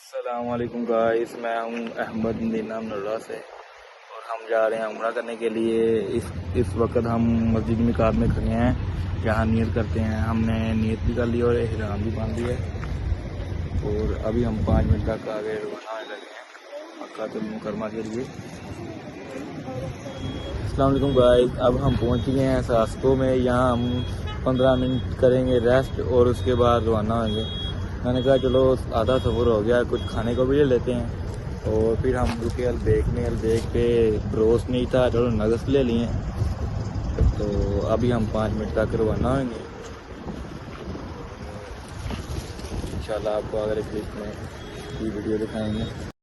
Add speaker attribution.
Speaker 1: अस्सलाम वालेकुम गाइस, मैं हूं अहमद नीना नल्ला से और हम जा रहे हैं उम्रा करने के लिए। इस वक्त हम मस्जिद मिकात में खड़े हैं, यहाँ नियत करते हैं। हमने नियत भी कर ली और इहराम भी बांध लिया है और अभी हम 5 मिनट तक आगे रवाना होने लगे हैं मक्कातुल मुकर्रमा के लिए। अस्सलाम वालेकुम गाइस, अब हम पहुंच गए हैं सास्को में। यहाँ हम 15 मिनट करेंगे रेस्ट और उसके बाद रवाना होंगे। मैंने कहा चलो आधा सफ़र हो गया, कुछ खाने को भी ले लेते हैं। और फिर हम रुके अलबेक में। अलबेक पे ब्रोस्ट नहीं था, चलो नगस ले लिए। तो अभी हम 5 मिनट तक रवाना होंगे इंशाल्लाह। आपको अगले क्लिप में वीडियो दिखाएंगे।